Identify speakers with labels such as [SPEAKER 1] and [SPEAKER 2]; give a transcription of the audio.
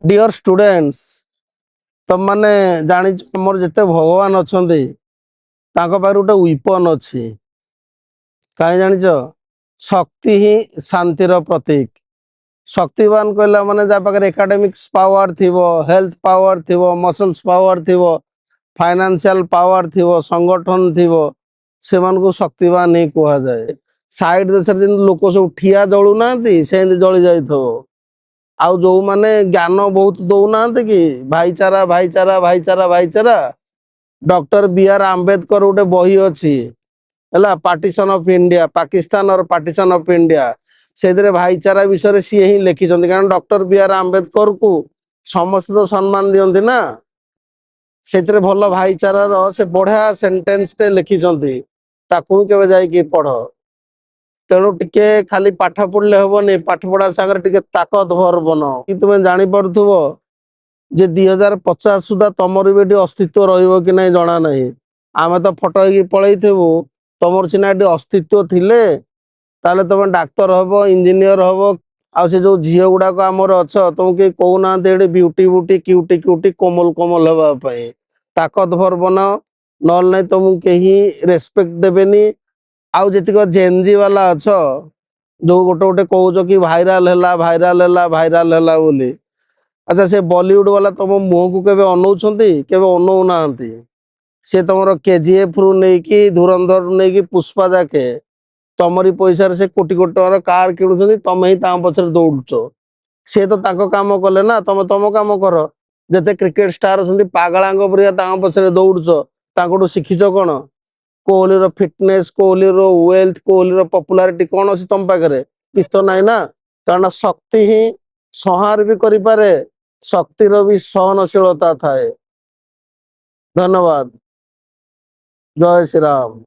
[SPEAKER 1] Dear students तुम माने जानी आमर जिते भगवान अच्छा पाखे गोटे विपन अच्छी कहीं जाच शक्ति ही शांतिर प्रतीक शक्तिवान कहला माने जा पाखे एकाडेमिक्स पावर थी हेल्थ पावर थी मसल्स पावर थी फाइनेंशियल पावर थी संगठन थी से शक्तिवान ही कह जाए। साइड देश लोक सब ठिया जलू ना से जली जाई आउ जो माने ज्ञान बहुत दौना कि भाईचारा भाईचारा भाईचारा भाईचारा डॉक्टर बी आर आंबेडकर गोटे बही अच्छी है पार्टीशन ऑफ इंडिया पाकिस्तान और पार्टीशन ऑफ इंडिया से भाईचारा विषय सी ही लिखिं कारण डॉक्टर बी आर आंबेडकर को समस्त तो सम्मान दियंती ना से भल भाईचारार से बढ़िया सेंटेंस टे लिखिं के जाइए पढ़ तेणु टिके खाली पाठ पढ़ले हेनी पाठ पढ़ा सागर टिके ताकतवर बन कि तुम्हें जानी पार्थुव जे 2050 सुधा तमर भी अस्तित्व रहिबो कि नहीं जना नहीं आम तो फटो ही पलई थेबू तमर सिना अस्तित्व थिले ताले तुम डाक्तर हम इंजीनियर हम आ से जो झील गुड़ाक आमर अच्छ तुम कहीं कहना ब्यूटी ब्यूटी क्यूटी क्यूटी कोमल कोमल होगापाई ताकतवर बनाओ ना नहीं तुमको कहीं रेस्पेक्ट देवेनी आउ जी जेनजी वाला अच्छ जो गोटे गोटे कौच कि भाइराल है भाइराल है भाइराल है बोली अच्छा से बॉलीवुड वाला तुम मुह को केवे अनौछंती केवे अनौना से तुम केजीएफ रु नहीं कि धुरंधर नहीं कि पुष्पा जाके तमरी पैसा से कोटी कोटी टकर कार किणुଛନ୍ତି तुम ही पछरे दौड़ुच सी तो काम कले ना तुम तुम काम कर जिते क्रिकेट स्टार अच्छा पागला परिया पछरे दौड़ुच शिखिच कौन Kohli fitness Kohli wealth Kohli popularity कौन अच्छी तुम पाखे किस तो नाई ना कारण शक्ति ही संहार भी करें शक्तिर भी सहनशीलता थाए। धन्यवाद। जय श्री राम।